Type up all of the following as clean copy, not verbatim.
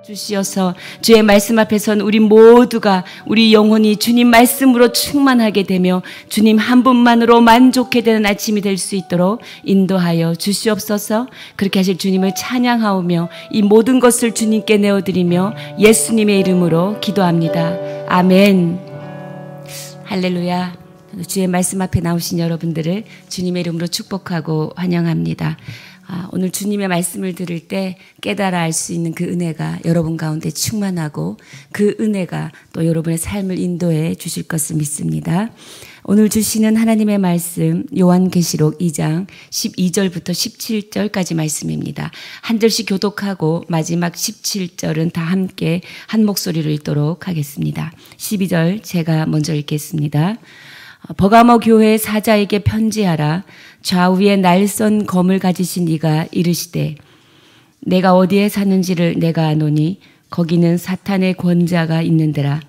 주시어서 주의 말씀 앞에 선 우리 모두가 우리 영혼이 주님 말씀으로 충만하게 되며 주님 한 분만으로 만족해 되는 아침이 될 수 있도록 인도하여 주시옵소서. 그렇게 하실 주님을 찬양하오며 이 모든 것을 주님께 내어드리며 예수님의 이름으로 기도합니다. 아멘. 할렐루야. 주의 말씀 앞에 나오신 여러분들을 주님의 이름으로 축복하고 환영합니다. 오늘 주님의 말씀을 들을 때 깨달아 알 수 있는 그 은혜가 여러분 가운데 충만하고 그 은혜가 또 여러분의 삶을 인도해 주실 것을 믿습니다. 오늘 주시는 하나님의 말씀 요한계시록 2장 12절부터 17절까지 말씀입니다. 한 절씩 교독하고 마지막 17절은 다 함께 한 목소리로 읽도록 하겠습니다. 12절 제가 먼저 읽겠습니다. 버가모 교회 사자에게 편지하라. 좌우에 날선 검을 가지신 이가 이르시되 내가 어디에 사는지를 내가 아노니 거기는 사탄의 권자가 있는데라.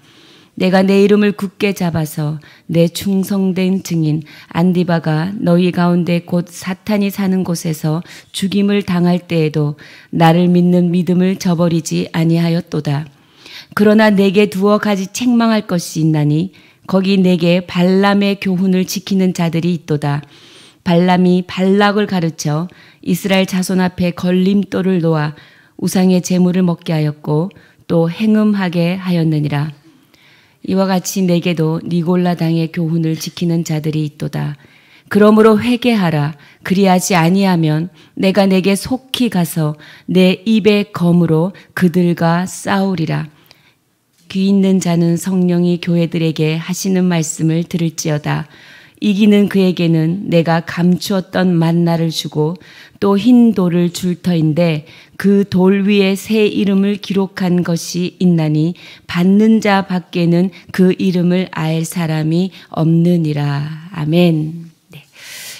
내가 내 이름을 굳게 잡아서 내 충성된 증인 안디바가 너희 가운데 곧 사탄이 사는 곳에서 죽임을 당할 때에도 나를 믿는 믿음을 저버리지 아니하였도다. 그러나 내게 두어 가지 책망할 것이 있나니 거기 내게 발람의 교훈을 지키는 자들이 있도다. 발람이 발락을 가르쳐 이스라엘 자손 앞에 걸림돌을 놓아 우상의 제물을 먹게 하였고 또 행음하게 하였느니라. 이와 같이 내게도 니골라 당의 교훈을 지키는 자들이 있도다. 그러므로 회개하라. 그리하지 아니하면 내가 내게 속히 가서 내 입의 검으로 그들과 싸우리라. 귀 있는 자는 성령이 교회들에게 하시는 말씀을 들을지어다. 이기는 그에게는 내가 감추었던 만나를 주고 또 흰 돌을 줄 터인데 그 돌 위에 새 이름을 기록한 것이 있나니 받는 자 밖에는 그 이름을 알 사람이 없느니라. 아멘. 네.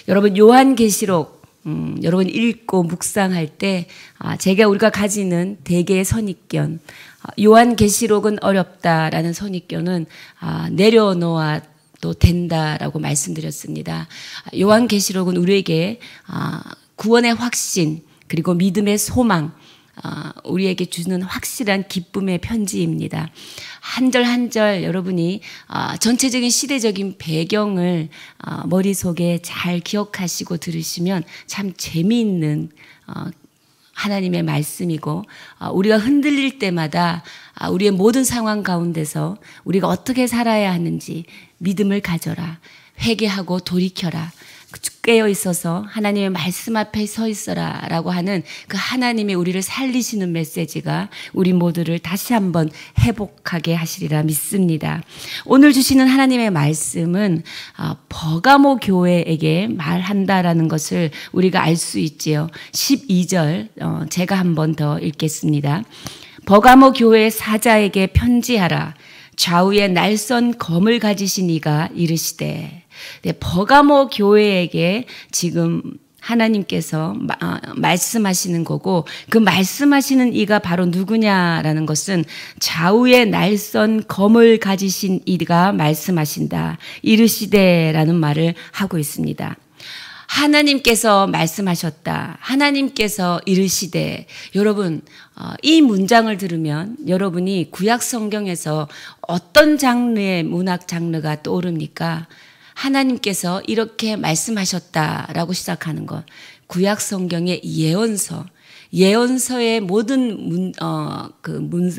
여러분 요한계시록 여러분 읽고 묵상할 때 우리가 가지는 대개의 선입견, 요한계시록은 어렵다라는 선입견은 내려놓아도 된다라고 말씀드렸습니다. 요한계시록은 우리에게 구원의 확신 그리고 믿음의 소망, 우리에게 주는 확실한 기쁨의 편지입니다. 한 절 한 절 여러분이 전체적인 시대적인 배경을 머릿속에 잘 기억하시고 들으시면 참 재미있는 하나님의 말씀이고 우리가 흔들릴 때마다 우리의 모든 상황 가운데서 우리가 어떻게 살아야 하는지 믿음을 가져라. 회개하고 돌이켜라. 깨어 있어서 하나님의 말씀 앞에 서 있어라 라고 하는 그 하나님의 우리를 살리시는 메시지가 우리 모두를 다시 한번 회복하게 하시리라 믿습니다. 오늘 주시는 하나님의 말씀은 버가모 교회에게 말한다라는 것을 우리가 알 수 있지요. 12절 제가 한 번 더 읽겠습니다. 버가모 교회 사자에게 편지하라. 좌우에 날선 검을 가지신 이가 이르시되. 네, 버가모 교회에게 지금 하나님께서 말씀하시는 거고 그 말씀하시는 이가 바로 누구냐라는 것은 좌우에 날선 검을 가지신 이가 말씀하신다. 이르시되라는 말을 하고 있습니다. 하나님께서 말씀하셨다. 하나님께서 이르시되. 여러분 이 문장을 들으면 여러분이 구약 성경에서 어떤 장르의 문학 장르가 떠오릅니까? 하나님께서 이렇게 말씀하셨다라고 시작하는 것. 구약 성경의 예언서의 모든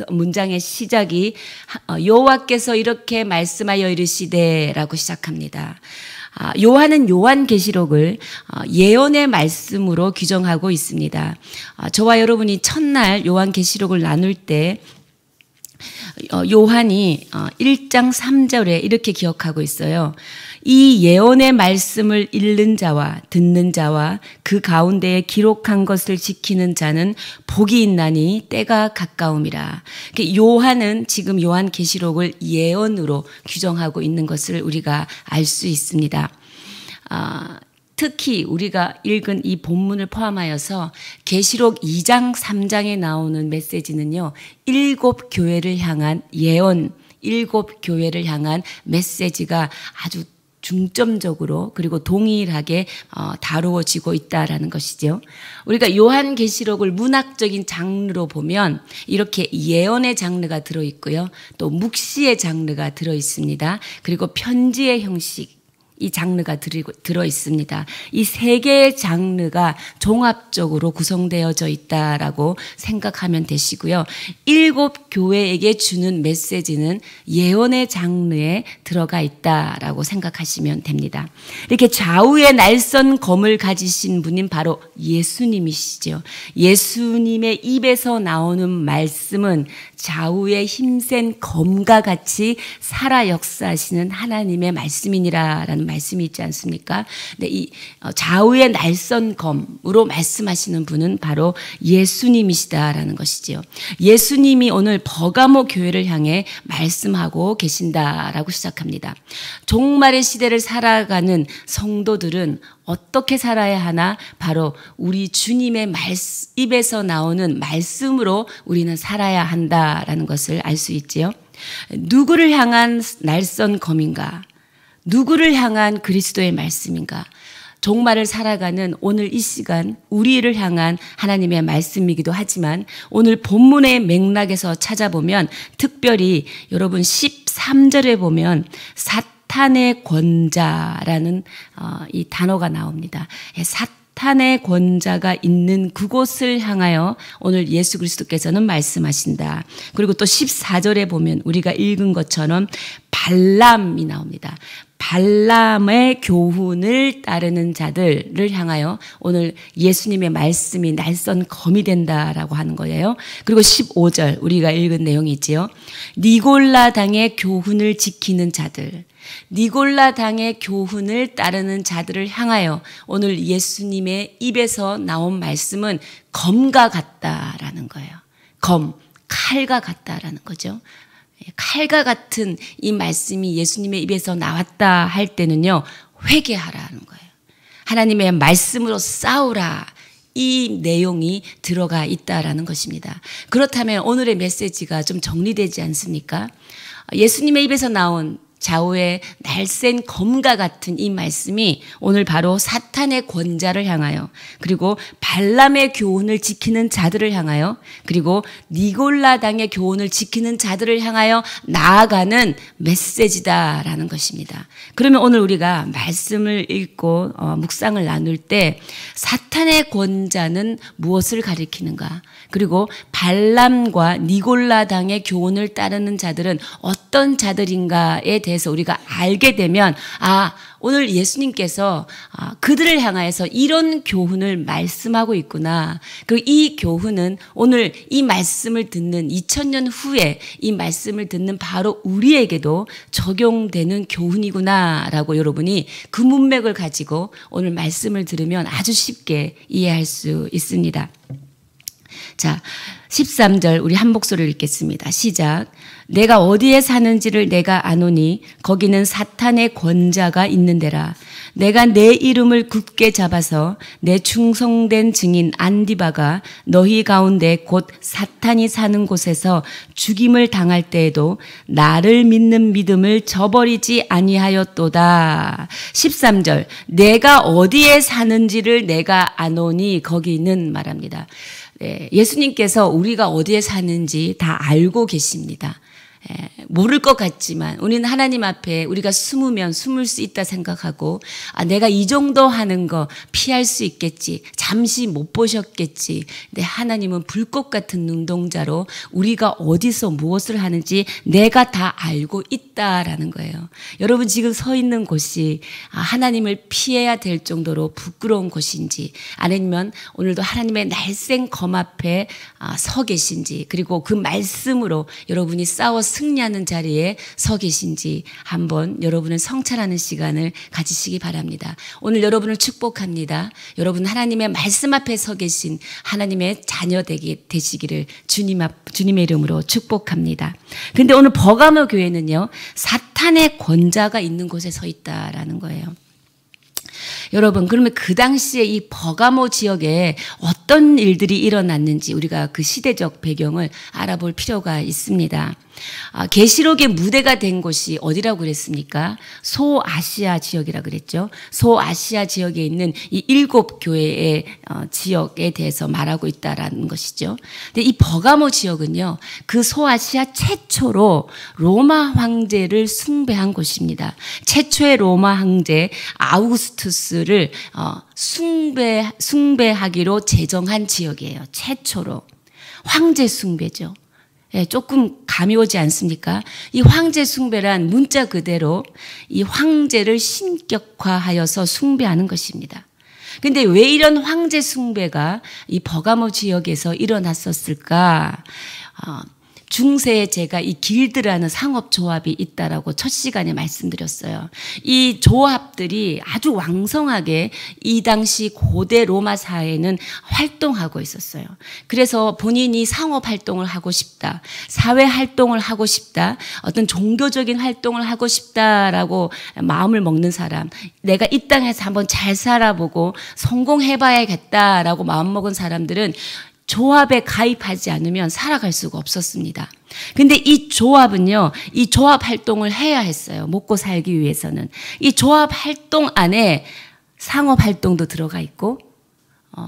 문장의 시작이 여호와께서 이렇게 말씀하여 이르시되라고 시작합니다. 요한은 요한계시록을 예언의 말씀으로 규정하고 있습니다. 저와 여러분이 첫날 요한계시록을 나눌 때 요한이 1장 3절에 이렇게 기억하고 있어요. 이 예언의 말씀을 읽는 자와 듣는 자와 그 가운데에 기록한 것을 지키는 자는 복이 있나니 때가 가까움이라. 요한은 지금 요한계시록을 예언으로 규정하고 있는 것을 우리가 알 수 있습니다. 특히 우리가 읽은 이 본문을 포함하여서 계시록 2장 3장에 나오는 메시지는요. 7교회를 향한 예언, 7교회를 향한 메시지가 아주 중점적으로 그리고 동일하게 다루어지고 있다라는 것이죠. 우리가 요한계시록을 문학적인 장르로 보면 이렇게 예언의 장르가 들어있고요. 또 묵시의 장르가 들어있습니다. 그리고 편지의 형식, 이 장르가 들어 있습니다. 이 세 개의 장르가 종합적으로 구성되어져 있다라고 생각하면 되시고요. 7 교회에게 주는 메시지는 예언의 장르에 들어가 있다라고 생각하시면 됩니다. 이렇게 좌우의 날선 검을 가지신 분인 바로 예수님이시죠. 예수님의 입에서 나오는 말씀은 좌우의 힘센 검과 같이 살아 역사하시는 하나님의 말씀이니라라는 말씀이 있지 않습니까? 네, 이 좌우의 날선 검으로 말씀하시는 분은 바로 예수님이시다라는 것이지요. 예수님이 오늘 버가모 교회를 향해 말씀하고 계신다라고 시작합니다. 종말의 시대를 살아가는 성도들은 어떻게 살아야 하나? 바로 우리 주님의 입에서 나오는 말씀으로 우리는 살아야 한다라는 것을 알 수 있지요. 누구를 향한 날선 검인가? 누구를 향한 그리스도의 말씀인가? 종말을 살아가는 오늘 이 시간 우리를 향한 하나님의 말씀이기도 하지만 오늘 본문의 맥락에서 찾아보면 특별히 여러분 13절에 보면 사탄의 권자라는 이 단어가 나옵니다. 사탄의 권자가 있는 그곳을 향하여 오늘 예수 그리스도께서는 말씀하신다. 그리고 또 14절에 보면 우리가 읽은 것처럼 발람이 나옵니다. 발람의 교훈을 따르는 자들을 향하여 오늘 예수님의 말씀이 날선 검이 된다라고 하는 거예요. 그리고 15절 우리가 읽은 내용이 있지요. 니골라 당의 교훈을 지키는 자들, 니골라 당의 교훈을 따르는 자들을 향하여 오늘 예수님의 입에서 나온 말씀은 검과 같다라는 거예요. 검, 칼과 같다라는 거죠. 칼과 같은 이 말씀이 예수님의 입에서 나왔다 할 때는요, 회개하라는 거예요. 하나님의 말씀으로 싸우라. 이 내용이 들어가 있다라는 것입니다. 그렇다면 오늘의 메시지가 좀 정리되지 않습니까? 예수님의 입에서 나온 좌우의 날쌘 검과 같은 이 말씀이 오늘 바로 사탄의 권자를 향하여, 그리고 발람의 교훈을 지키는 자들을 향하여, 그리고 니골라 당의 교훈을 지키는 자들을 향하여 나아가는 메시지다라는 것입니다. 그러면 오늘 우리가 말씀을 읽고 묵상을 나눌 때 사탄의 권자는 무엇을 가리키는가? 그리고 발람과 니골라 당의 교훈을 따르는 자들은 어떤 자들인가에 대해서 우리가 알게 되면 오늘 예수님께서 그들을 향하여서 이런 교훈을 말씀하고 있구나. 그리고 이 교훈은 오늘 이 말씀을 듣는 2000년 후에 이 말씀을 듣는 바로 우리에게도 적용되는 교훈이구나라고 여러분이 그 문맥을 가지고 오늘 말씀을 들으면 아주 쉽게 이해할 수 있습니다. 자, 13절 우리 한 목소리를 읽겠습니다. 시작. 내가 어디에 사는지를 내가 아노니 거기는 사탄의 권자가 있는 데라. 내가 내 이름을 굳게 잡아서 내 충성된 증인 안디바가 너희 가운데 곧 사탄이 사는 곳에서 죽임을 당할 때에도 나를 믿는 믿음을 저버리지 아니하였도다. 13절 내가 어디에 사는지를 내가 아노니 거기는 말합니다. 예수님께서 우리가 어디에 사는지 다 알고 계십니다. 모를 것 같지만 우리는 하나님 앞에 우리가 숨으면 숨을 수 있다 생각하고 내가 이 정도 하는 거 피할 수 있겠지, 잠시 못 보셨겠지. 근데 하나님은 불꽃 같은 눈동자로 우리가 어디서 무엇을 하는지 내가 다 알고 있다라는 거예요. 여러분 지금 서 있는 곳이 하나님을 피해야 될 정도로 부끄러운 곳인지, 아니면 오늘도 하나님의 날쌘 검 앞에 서 계신지, 그리고 그 말씀으로 여러분이 싸워 승리하는 자리에 서 계신지 한번 여러분을 성찰하는 시간을 가지시기 바랍니다. 오늘 여러분을 축복합니다. 여러분 하나님의 말씀 앞에 서 계신 하나님의 자녀 되시기를 주님의 이름으로 축복합니다. 근데 오늘 버가모 교회는요, 사탄의 권자가 있는 곳에 서 있다라는 거예요. 여러분, 그러면 그 당시에 이 버가모 지역에 어떤 일들이 일어났는지 우리가 그 시대적 배경을 알아볼 필요가 있습니다. 계시록의 무대가 된 곳이 어디라고 그랬습니까? 소아시아 지역이라고 그랬죠. 소아시아 지역에 있는 이 7교회의 지역에 대해서 말하고 있다라는 것이죠. 근데 이 버가모 지역은요, 그 소아시아 최초로 로마 황제를 숭배한 곳입니다. 최초의 로마 황제 아우구스투스를 숭배하기로 제정한 지역이에요. 최초로. 황제 숭배죠. 예, 조금 감이 오지 않습니까? 이 황제 숭배란 문자 그대로 이 황제를 신격화하여서 숭배하는 것입니다. 근데 왜 이런 황제 숭배가 이 버가모 지역에서 일어났었을까? 중세에 제가 이 길드라는 상업조합이 있다라고 첫 시간에 말씀드렸어요. 이 조합들이 아주 왕성하게 이 당시 고대 로마 사회에는 활동하고 있었어요. 그래서 본인이 상업활동을 하고 싶다, 사회활동을 하고 싶다, 어떤 종교적인 활동을 하고 싶다라고 마음을 먹는 사람, 내가 이 땅에서 한번 잘 살아보고 성공해봐야겠다라고 마음먹은 사람들은 조합에 가입하지 않으면 살아갈 수가 없었습니다. 근데 이 조합은요, 이 조합 활동을 해야 했어요. 먹고 살기 위해서는. 이 조합 활동 안에 상업 활동도 들어가 있고,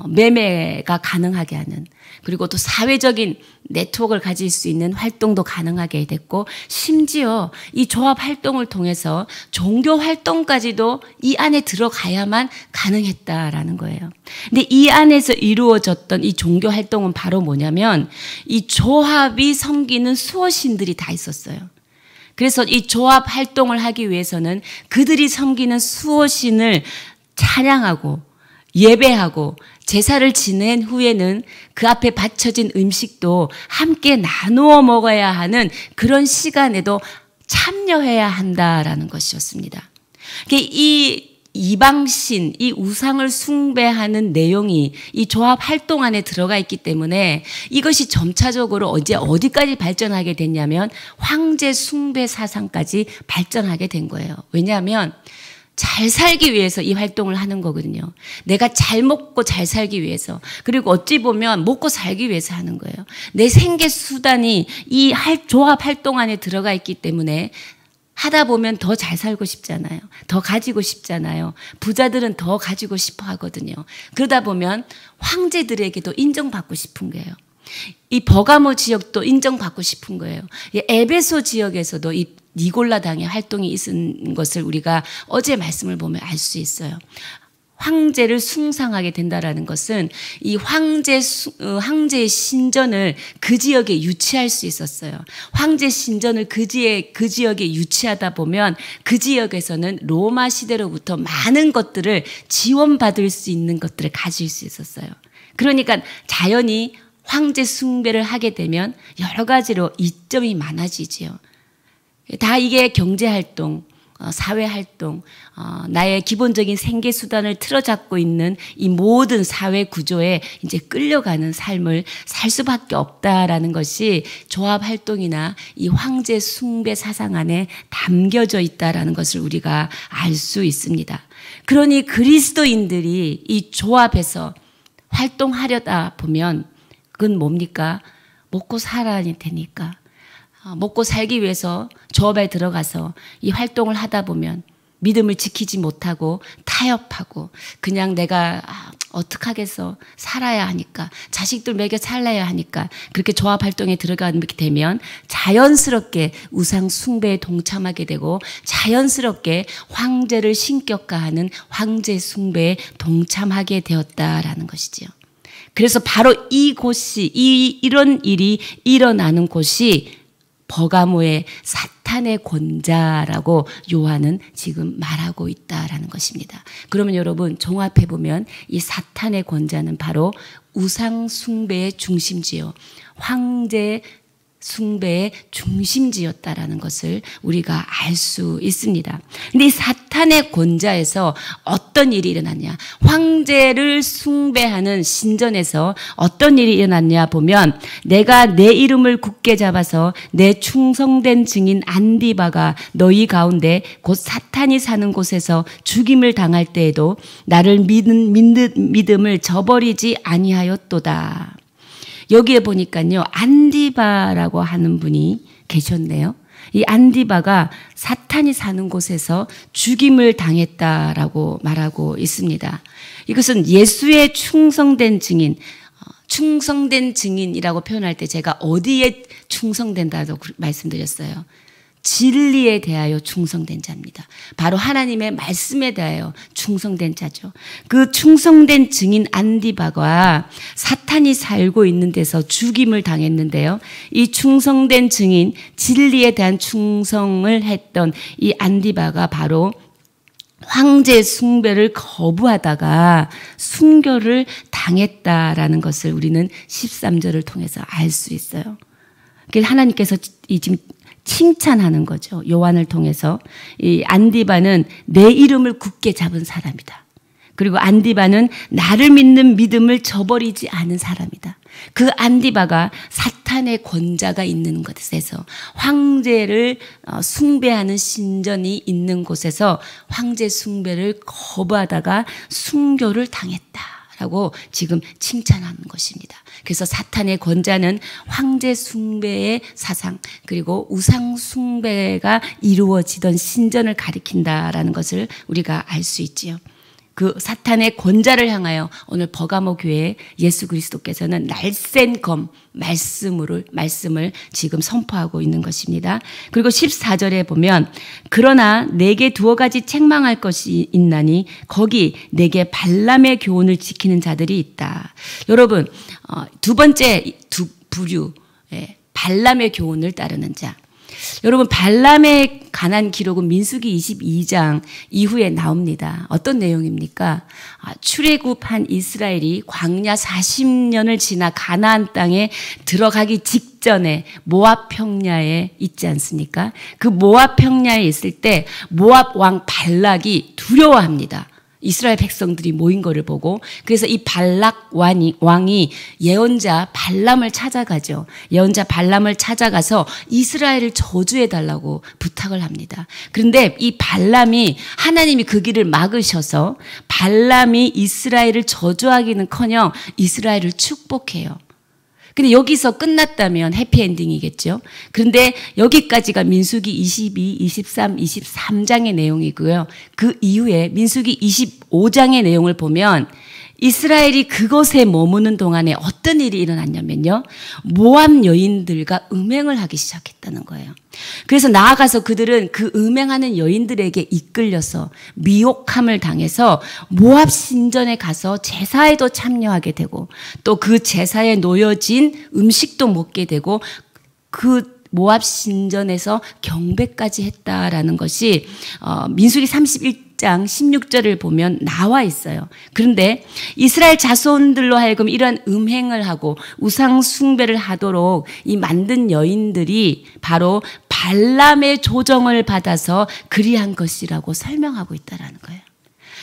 매매가 가능하게 하는, 그리고 또 사회적인 네트워크를 가질 수 있는 활동도 가능하게 됐고, 심지어 이 조합 활동을 통해서 종교 활동까지도 이 안에 들어가야만 가능했다라는 거예요. 근데 이 안에서 이루어졌던 이 종교 활동은 바로 뭐냐면, 이 조합이 섬기는 수호신들이 다 있었어요. 그래서 이 조합 활동을 하기 위해서는 그들이 섬기는 수호신을 찬양하고 예배하고 제사를 지낸 후에는 그 앞에 바쳐진 음식도 함께 나누어 먹어야 하는 그런 시간에도 참여해야 한다라는 것이었습니다. 이 이방신, 이 우상을 숭배하는 내용이 이 조합 활동 안에 들어가 있기 때문에 이것이 점차적으로 어디까지 발전하게 됐냐면 황제 숭배 사상까지 발전하게 된 거예요. 왜냐하면 잘 살기 위해서 이 활동을 하는 거거든요. 내가 잘 먹고 잘 살기 위해서, 그리고 어찌 보면 먹고 살기 위해서 하는 거예요. 내 생계 수단이 이 조합 활동 안에 들어가 있기 때문에 하다 보면 더 잘 살고 싶잖아요. 더 가지고 싶잖아요. 부자들은 더 가지고 싶어 하거든요. 그러다 보면 황제들에게도 인정받고 싶은 거예요. 이 버가모 지역도 인정받고 싶은 거예요. 이 에베소 지역에서도 이 니골라당의 활동이 있은 것을 우리가 어제 말씀을 보면 알 수 있어요. 황제를 숭상하게 된다라는 것은 이 황제의 신전을 그 지역에 유치할 수 있었어요. 황제 신전을 그 지역에 유치하다 보면 그 지역에서는 로마 시대로부터 많은 것들을 지원받을 수 있는 것들을 가질 수 있었어요. 그러니까 자연히 황제 숭배를 하게 되면 여러 가지로 이점이 많아지지요. 다 이게 경제활동, 사회활동, 나의 기본적인 생계수단을 틀어잡고 있는 이 모든 사회 구조에 이제 끌려가는 삶을 살 수밖에 없다라는 것이 조합활동이나 이 황제 숭배 사상 안에 담겨져 있다라는 것을 우리가 알 수 있습니다. 그러니 그리스도인들이 이 조합에서 활동하려다 보면 그건 뭡니까? 먹고 살아야 되니까. 먹고 살기 위해서 조업에 들어가서 이 활동을 하다 보면 믿음을 지키지 못하고 타협하고 그냥 내가 어떡하겠어, 살아야 하니까, 자식들 먹여 살라야 하니까 그렇게 조합 활동에 들어가게 되면 자연스럽게 우상 숭배에 동참하게 되고 자연스럽게 황제를 신격화하는 황제 숭배에 동참하게 되었다라는 것이지요. 그래서 바로 이곳이 이런 일이 일어나는 곳이 버가모의 사탄의 권자라고 요한은 지금 말하고 있다라는 것입니다. 그러면 여러분 종합해 보면 이 사탄의 권자는 바로 우상 숭배의 중심지요. 황제 숭배의 중심지였다라는 것을 우리가 알 수 있습니다. 근데 이 사탄의 권좌에서 어떤 일이 일어났냐? 황제를 숭배하는 신전에서 어떤 일이 일어났냐 보면 내가 내 이름을 굳게 잡아서 내 충성된 증인 안디바가 너희 가운데 곧 사탄이 사는 곳에서 죽임을 당할 때에도 나를 믿음을 저버리지 아니하였도다. 여기에 보니까요, 안디바라고 하는 분이 계셨네요. 이 안디바가 사탄이 사는 곳에서 죽임을 당했다라고 말하고 있습니다. 이것은 예수의 충성된 증인, 충성된 증인이라고 표현할 때 제가 어디에 충성된다고 말씀드렸어요. 진리에 대하여 충성된 자입니다. 바로 하나님의 말씀에 대하여 충성된 자죠. 그 충성된 증인 안디바가 사탄이 살고 있는 데서 죽임을 당했는데요. 이 충성된 증인, 진리에 대한 충성을 했던 이 안디바가 바로 황제 숭배를 거부하다가 순교를 당했다라는 것을 우리는 13절을 통해서 알 수 있어요. 하나님께서 지금 칭찬하는 거죠. 요한을 통해서. 이 안디바는 내 이름을 굳게 잡은 사람이다. 그리고 안디바는 나를 믿는 믿음을 저버리지 않은 사람이다. 그 안디바가 사탄의 권자가 있는 곳에서 황제를 숭배하는 신전이 있는 곳에서 황제 숭배를 거부하다가 순교를 당했다라고 지금 칭찬하는 것입니다. 그래서 사탄의 권자는 황제 숭배의 사상 그리고 우상 숭배가 이루어지던 신전을 가리킨다라는 것을 우리가 알 수 있지요. 그 사탄의 권자를 향하여 오늘 버가모 교회에 예수 그리스도께서는 날쌘 검 말씀을 지금 선포하고 있는 것입니다. 그리고 14절에 보면 그러나 내게 두어 가지 책망할 것이 있나니 거기 내게 발람의 교훈을 지키는 자들이 있다. 여러분 두 번째 부류 발람의 교훈을 따르는 자. 여러분 발람에 관한 기록은 민수기 22장 이후에 나옵니다. 어떤 내용입니까? 출애굽한 이스라엘이 광야 40년을 지나 가나안 땅에 들어가기 직전에 모압 평야에 있지 않습니까? 그 모압 평야에 있을 때 모압 왕 발락이 두려워합니다. 이스라엘 백성들이 모인 것을 보고 그래서 이 발락 왕이 예언자 발람을 찾아가죠. 예언자 발람을 찾아가서 이스라엘을 저주해달라고 부탁을 합니다. 그런데 이 발람이 하나님이 그 길을 막으셔서 발람이 이스라엘을 저주하기는커녕 이스라엘을 축복해요. 근데 여기서 끝났다면 해피엔딩이겠죠. 그런데 여기까지가 민수기 22, 23, 23장의 내용이고요. 그 이후에 민수기 25장의 내용을 보면 이스라엘이 그곳에 머무는 동안에 어떤 일이 일어났냐면요. 모압 여인들과 음행을 하기 시작했다는 거예요. 그래서 나아가서 그들은 그 음행하는 여인들에게 이끌려서 미혹함을 당해서 모압 신전에 가서 제사에도 참여하게 되고 또 그 제사에 놓여진 음식도 먹게 되고 그 모압 신전에서 경배까지 했다라는 것이 민수기 31장 16절을 보면 나와 있어요. 그런데 이스라엘 자손들로 하여금 이러한 음행을 하고 우상 숭배를 하도록 이 만든 여인들이 바로 발람의 조정을 받아서 그리한 것이라고 설명하고 있다라는 거예요.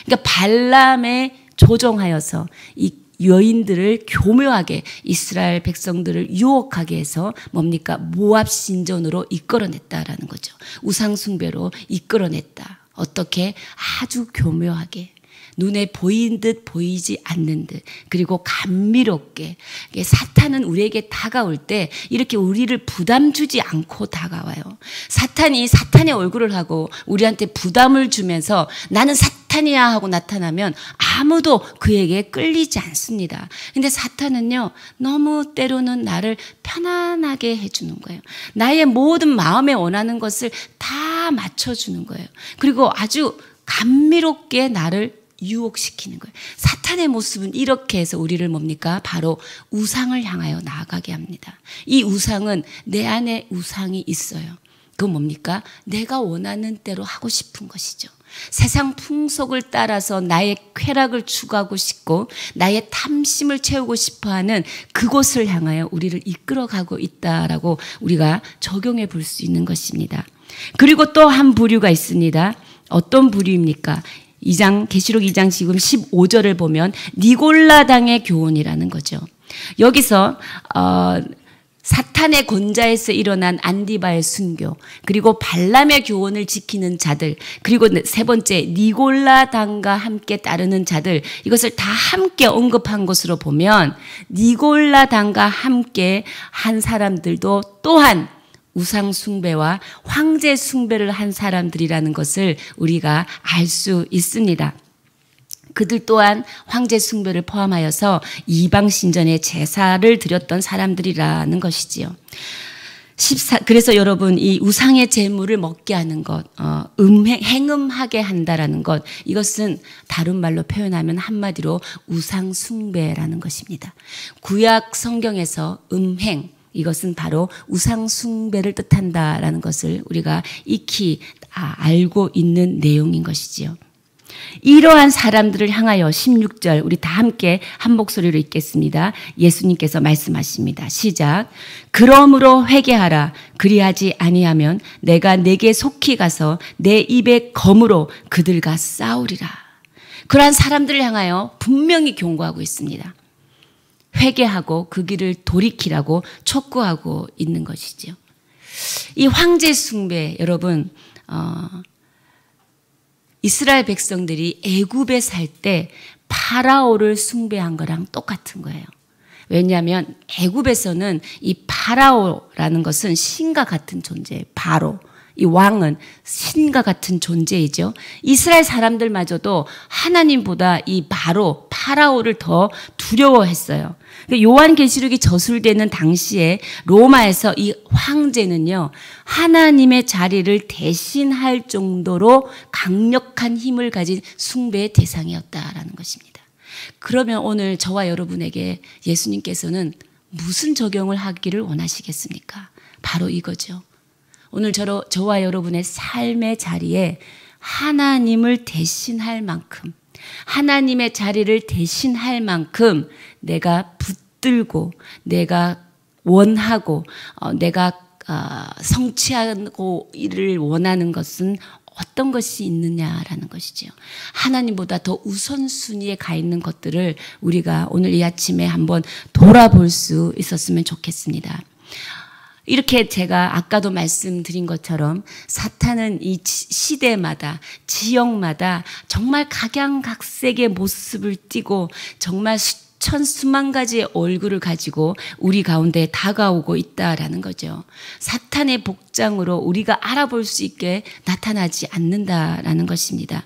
그러니까 발람에 조정하여서 이 여인들을 교묘하게 이스라엘 백성들을 유혹하게 해서 뭡니까? 모압 신전으로 이끌어냈다라는 거죠. 우상 숭배로 이끌어냈다. 어떻게? 아주 교묘하게. 눈에 보이는 듯 보이지 않는 듯 그리고 감미롭게. 사탄은 우리에게 다가올 때 이렇게 우리를 부담 주지 않고 다가와요. 사탄이 사탄의 얼굴을 하고 우리한테 부담을 주면서 나는 사탄이야 하고 나타나면 아무도 그에게 끌리지 않습니다. 근데 사탄은요 너무 때로는 나를 편안하게 해주는 거예요. 나의 모든 마음에 원하는 것을 다 맞춰주는 거예요. 그리고 아주 감미롭게 나를 유혹시키는 거예요. 사탄의 모습은 이렇게 해서 우리를 뭡니까? 바로 우상을 향하여 나아가게 합니다. 이 우상은 내 안에 우상이 있어요. 그건 뭡니까? 내가 원하는 대로 하고 싶은 것이죠. 세상 풍속을 따라서 나의 쾌락을 추구하고 싶고 나의 탐심을 채우고 싶어하는 그곳을 향하여 우리를 이끌어가고 있다라고 우리가 적용해 볼 수 있는 것입니다. 그리고 또 한 부류가 있습니다. 어떤 부류입니까? 계시록 2장 지금 15절을 보면 니골라당의 교훈이라는 거죠. 여기서 사탄의 권자에서 일어난 안디바의 순교, 그리고 발람의 교훈을 지키는 자들, 그리고 세 번째 니골라당과 함께 따르는 자들, 이것을 다 함께 언급한 것으로 보면 니골라당과 함께 한 사람들도 또한 우상 숭배와 황제 숭배를 한 사람들이라는 것을 우리가 알 수 있습니다. 그들 또한 황제 숭배를 포함하여서 이방 신전에 제사를 드렸던 사람들이라는 것이지요. 그래서 여러분, 이 우상의 제물을 먹게 하는 것, 행음하게 한다라는 것, 이것은 다른 말로 표현하면 한마디로 우상 숭배라는 것입니다. 구약 성경에서 이것은 바로 우상 숭배를 뜻한다라는 것을 우리가 익히 알고 있는 내용인 것이지요. 이러한 사람들을 향하여 16절 우리 다 함께 한 목소리로 읽겠습니다. 예수님께서 말씀하십니다. 시작. 그러므로 회개하라. 그리하지 아니하면 내가 내게 속히 가서 내 입의 검으로 그들과 싸우리라. 그러한 사람들을 향하여 분명히 경고하고 있습니다. 회개하고 그 길을 돌이키라고 촉구하고 있는 것이죠. 이 황제 숭배, 여러분, 이스라엘 백성들이 애굽에 살 때 파라오를 숭배한 거랑 똑같은 거예요. 왜냐하면 애굽에서는 이 파라오라는 것은 신과 같은 존재예요. 바로 이 왕은 신과 같은 존재이죠. 이스라엘 사람들마저도 하나님보다 이 파라오를 더 두려워했어요. 요한계시록이 저술되는 당시에 로마에서 이 황제는요, 하나님의 자리를 대신할 정도로 강력한 힘을 가진 숭배의 대상이었다라는 것입니다. 그러면 오늘 저와 여러분에게 예수님께서는 무슨 적용을 하기를 원하시겠습니까? 바로 이거죠. 오늘 저와 여러분의 삶의 자리에 하나님을 대신할 만큼, 하나님의 자리를 대신할 만큼 내가 붙들고, 내가 원하고, 내가 성취하고 이를 원하는 것은 어떤 것이 있느냐라는 것이죠. 하나님보다 더 우선순위에 가 있는 것들을 우리가 오늘 이 아침에 한번 돌아볼 수 있었으면 좋겠습니다. 이렇게 제가 아까도 말씀드린 것처럼 사탄은 이 시대마다, 지역마다 정말 각양각색의 모습을 띠고 정말 수만 가지의 얼굴을 가지고 우리 가운데 다가오고 있다라는 거죠. 사탄의 복장으로 우리가 알아볼 수 있게 나타나지 않는다라는 것입니다.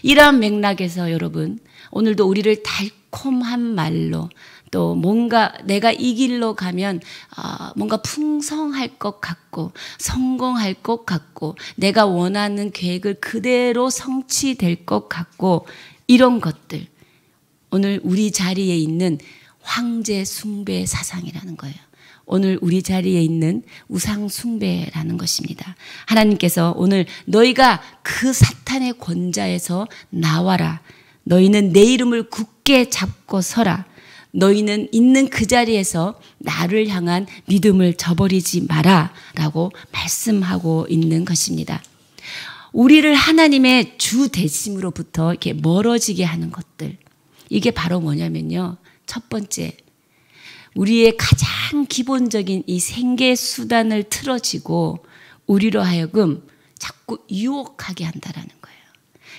이러한 맥락에서 여러분, 오늘도 우리를 달콤한 말로, 또 뭔가 내가 이 길로 가면 뭔가 풍성할 것 같고 성공할 것 같고 내가 원하는 계획을 그대로 성취될 것 같고, 이런 것들, 오늘 우리 자리에 있는 황제 숭배 사상이라는 거예요. 오늘 우리 자리에 있는 우상 숭배라는 것입니다. 하나님께서 오늘 너희가 그 사탄의 권자에서 나와라. 너희는 내 이름을 굳게 잡고 서라. 너희는 있는 그 자리에서 나를 향한 믿음을 저버리지 마라 라고 말씀하고 있는 것입니다. 우리를 하나님의 주 대심으로부터 이렇게 멀어지게 하는 것들, 이게 바로 뭐냐면요, 첫 번째, 우리의 가장 기본적인 이 생계 수단을 틀어지고 우리로 하여금 자꾸 유혹하게 한다라는 거예요.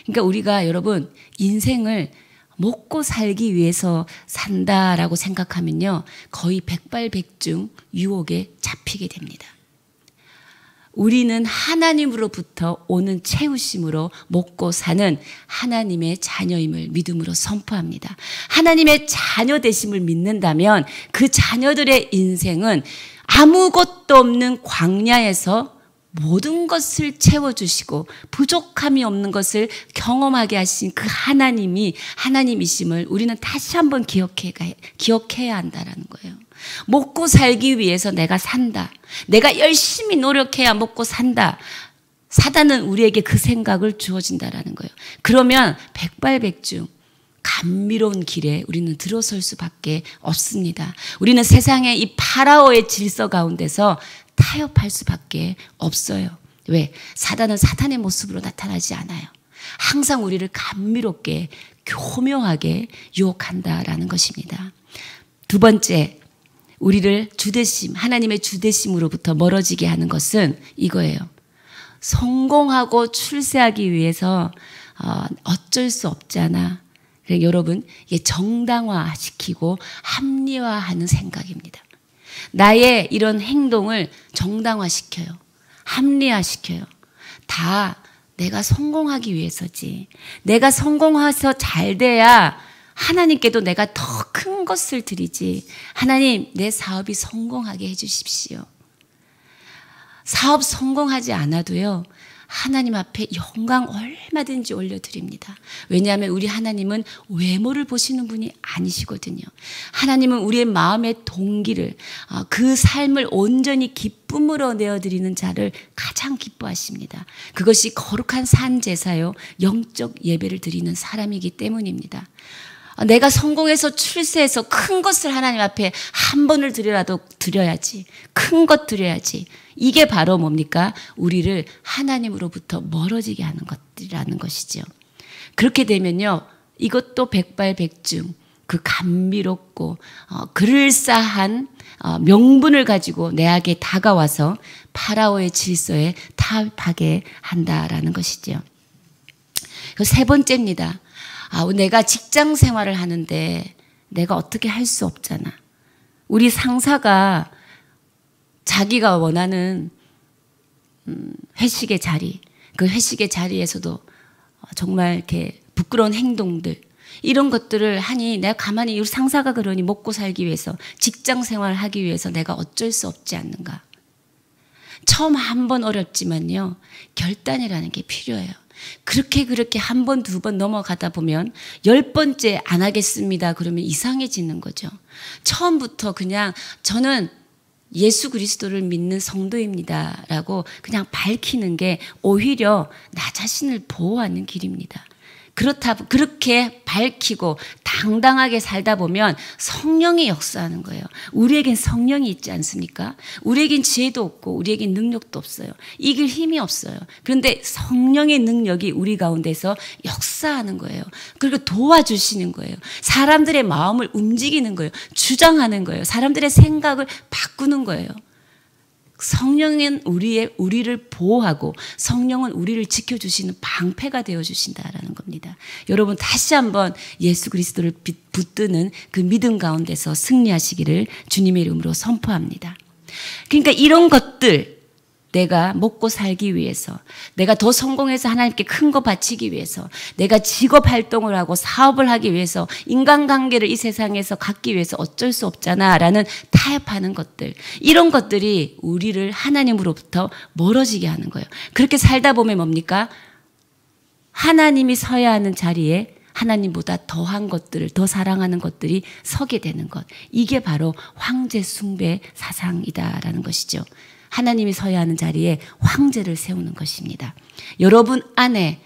그러니까 우리가 여러분 인생을 먹고 살기 위해서 산다라고 생각하면요, 거의 백발백중 유혹에 잡히게 됩니다. 우리는 하나님으로부터 오는 채우심으로 먹고 사는 하나님의 자녀임을 믿음으로 선포합니다. 하나님의 자녀 되심을 믿는다면 그 자녀들의 인생은 아무것도 없는 광야에서 모든 것을 채워주시고 부족함이 없는 것을 경험하게 하신 그 하나님이 하나님이심을 우리는 다시 한번 기억해야 한다는 거예요. 먹고 살기 위해서 내가 산다. 내가 열심히 노력해야 먹고 산다. 사단은 우리에게 그 생각을 주어진다라는 거예요. 그러면 백발백중 감미로운 길에 우리는 들어설 수밖에 없습니다. 우리는 세상의 이 파라오의 질서 가운데서 타협할 수밖에 없어요. 왜? 사단은 사탄의 모습으로 나타나지 않아요. 항상 우리를 감미롭게 교묘하게 유혹한다라는 것입니다. 두 번째, 우리를 주대심, 하나님의 주대심으로부터 멀어지게 하는 것은 이거예요. 성공하고 출세하기 위해서 어쩔 수 없잖아. 그러니까 여러분, 이게 정당화시키고 합리화하는 생각입니다. 나의 이런 행동을 정당화시켜요. 합리화시켜요. 다 내가 성공하기 위해서지. 내가 성공해서 잘 돼야 하나님께도 내가 더 큰 것을 드리지. 하나님, 내 사업이 성공하게 해주십시오. 사업 성공하지 않아도요, 하나님 앞에 영광 얼마든지 올려드립니다. 왜냐하면 우리 하나님은 외모를 보시는 분이 아니시거든요. 하나님은 우리의 마음의 동기를, 그 삶을 온전히 기쁨으로 내어드리는 자를 가장 기뻐하십니다. 그것이 거룩한 산제사요, 영적 예배를 드리는 사람이기 때문입니다. 내가 성공해서 출세해서 큰 것을 하나님 앞에 한 번을 드려라도 드려야지. 큰 것 드려야지. 이게 바로 뭡니까? 우리를 하나님으로부터 멀어지게 하는 것이라는 것이죠. 그렇게 되면요, 이것도 백발백중 그 감미롭고 그럴싸한 명분을 가지고 내게 다가와서 파라오의 질서에 타협하게 한다라는 것이죠. 세 번째입니다. 내가 직장 생활을 하는데 내가 어떻게 할 수 없잖아. 우리 상사가 자기가 원하는 회식의 자리, 그 회식의 자리에서도 정말 이렇게 부끄러운 행동들, 이런 것들을 하니 내가 가만히, 우리 상사가 그러니 먹고 살기 위해서, 직장 생활을 하기 위해서 내가 어쩔 수 없지 않는가. 처음 한 번 어렵지만요, 결단이라는 게 필요해요. 그렇게 한 번, 두 번 넘어가다 보면 10번째 안 하겠습니다. 그러면 이상해지는 거죠. 처음부터 그냥 저는 예수 그리스도를 믿는 성도입니다 라고 그냥 밝히는 게 오히려 나 자신을 보호하는 길입니다. 그렇게 밝히고 당당하게 살다 보면 성령이 역사하는 거예요. 우리에겐 성령이 있지 않습니까? 우리에겐 지혜도 없고 우리에겐 능력도 없어요. 이길 힘이 없어요. 그런데 성령의 능력이 우리 가운데서 역사하는 거예요. 그리고 도와주시는 거예요. 사람들의 마음을 움직이는 거예요. 주장하는 거예요. 사람들의 생각을 바꾸는 거예요. 성령은 우리를 보호하고 성령은 우리를 지켜주시는 방패가 되어주신다라는 겁니다. 여러분, 다시 한번 예수 그리스도를 붙드는 그 믿음 가운데서 승리하시기를 주님의 이름으로 선포합니다. 그러니까 이런 것들, 내가 먹고 살기 위해서, 내가 더 성공해서 하나님께 큰 거 바치기 위해서, 내가 직업 활동을 하고 사업을 하기 위해서, 인간관계를 이 세상에서 갖기 위해서 어쩔 수 없잖아 라는 타협하는 것들, 이런 것들이 우리를 하나님으로부터 멀어지게 하는 거예요. 그렇게 살다 보면 뭡니까? 하나님이 서야 하는 자리에 하나님보다 더한 것들을, 더 사랑하는 것들이 서게 되는 것, 이게 바로 황제 숭배 사상이다라는 것이죠. 하나님이 서야 하는 자리에 황제를 세우는 것입니다. 여러분 안에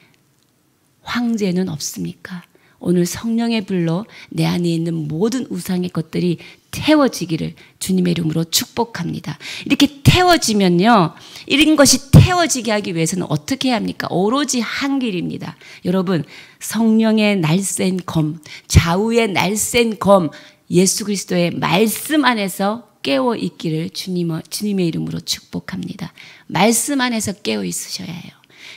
황제는 없습니까? 오늘 성령의 불로 내 안에 있는 모든 우상의 것들이 태워지기를 주님의 이름으로 축복합니다. 이렇게 태워지면요, 이런 것이 태워지게 하기 위해서는 어떻게 해야 합니까? 오로지 한 길입니다. 여러분, 성령의 날쌘 검, 좌우의 날쌘 검, 예수 그리스도의 말씀 안에서 깨어 있기를 주님의 이름으로 축복합니다. 말씀 안에서 깨어 있으셔야 해요.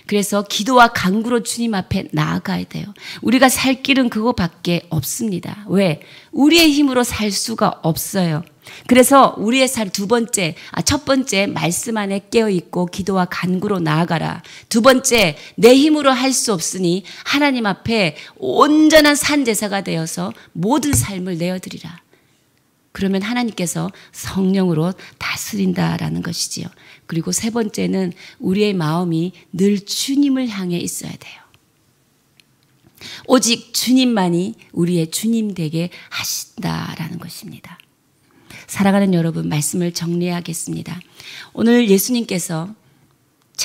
그래서 기도와 간구로 주님 앞에 나아가야 돼요. 우리가 살 길은 그거밖에 없습니다. 왜? 우리의 힘으로 살 수가 없어요. 그래서 우리의 살 첫 번째 말씀 안에 깨어 있고 기도와 간구로 나아가라. 두 번째, 내 힘으로 할 수 없으니 하나님 앞에 온전한 산제사가 되어서 모든 삶을 내어드리라. 그러면 하나님께서 성령으로 다스린다라는 것이지요. 그리고 세 번째는 우리의 마음이 늘 주님을 향해 있어야 돼요. 오직 주님만이 우리의 주님 되게 하신다라는 것입니다. 사랑하는 여러분, 말씀을 정리하겠습니다. 오늘 예수님께서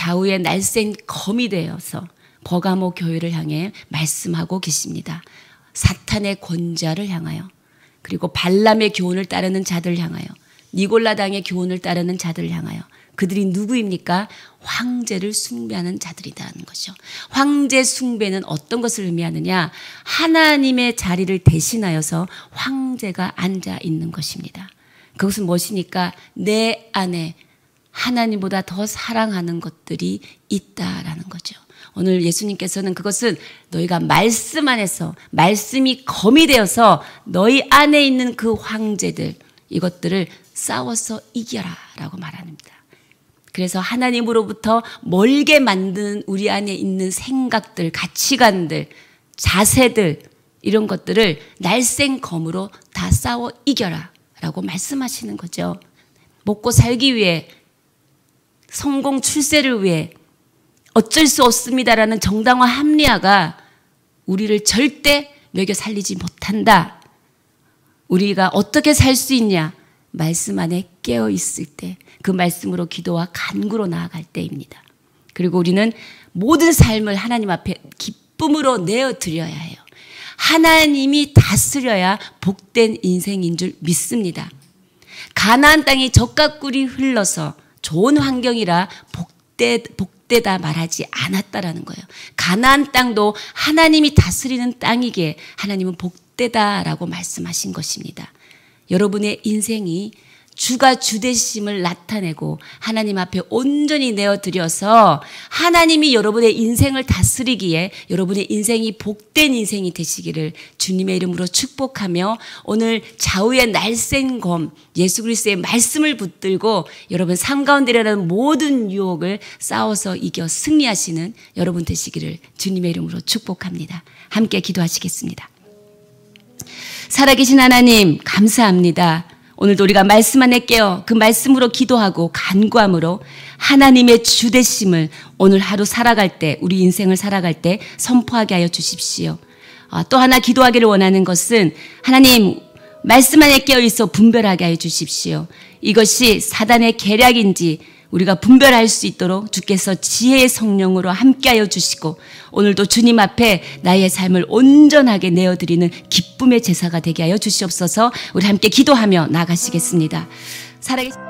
좌우의 날쌘 검이 되어서 버가모 교회를 향해 말씀하고 계십니다. 사탄의 권자를 향하여, 그리고 발람의 교훈을 따르는 자들을 향하여, 니골라당의 교훈을 따르는 자들을 향하여, 그들이 누구입니까? 황제를 숭배하는 자들이라는 것이죠. 황제 숭배는 어떤 것을 의미하느냐? 하나님의 자리를 대신하여서 황제가 앉아 있는 것입니다. 그것은 무엇이니까? 내 안에 하나님보다 더 사랑하는 것들이 있다라는 거죠. 오늘 예수님께서는 그것은 너희가 말씀 안에서, 말씀이 검이 되어서 너희 안에 있는 그 황제들, 이것들을 싸워서 이겨라 라고 말합니다. 그래서 하나님으로부터 멀게 만든 우리 안에 있는 생각들, 가치관들, 자세들, 이런 것들을 날쌘 검으로 다 싸워 이겨라 라고 말씀하시는 거죠. 먹고 살기 위해, 성공 출세를 위해 어쩔 수 없습니다라는 정당화 합리화가 우리를 절대 먹여 살리지 못한다. 우리가 어떻게 살 수 있냐? 말씀 안에 깨어 있을 때, 그 말씀으로 기도와 간구로 나아갈 때입니다. 그리고 우리는 모든 삶을 하나님 앞에 기쁨으로 내어드려야 해요. 하나님이 다스려야 복된 인생인 줄 믿습니다. 가나안 땅이 젖과 꿀이 흘러서 좋은 환경이라 복되다 말하지 않았다라는 거예요. 가나안 땅도 하나님이 다스리는 땅이기에 하나님은 복되다라고 말씀하신 것입니다. 여러분의 인생이 주가 주되심을 나타내고 하나님 앞에 온전히 내어드려서 하나님이 여러분의 인생을 다스리기에 여러분의 인생이 복된 인생이 되시기를 주님의 이름으로 축복하며, 오늘 좌우의 날쌘 검 예수 그리스도의 말씀을 붙들고 여러분 삶 가운데 일어나는 모든 유혹을 싸워서 이겨 승리하시는 여러분 되시기를 주님의 이름으로 축복합니다. 함께 기도하시겠습니다. 살아계신 하나님, 감사합니다. 오늘도 우리가 말씀 안에 깨어 그 말씀으로 기도하고 간구함으로 하나님의 주되심을 오늘 하루 살아갈 때, 우리 인생을 살아갈 때 선포하게 하여 주십시오. 또 하나 기도하기를 원하는 것은, 하나님 말씀 안에 깨어 있어 분별하게 하여 주십시오. 이것이 사단의 계략인지 우리가 분별할 수 있도록 주께서 지혜의 성령으로 함께하여 주시고, 오늘도 주님 앞에 나의 삶을 온전하게 내어드리는 기쁨의 제사가 되게 하여 주시옵소서. 우리 함께 기도하며 나가시겠습니다. 살아계신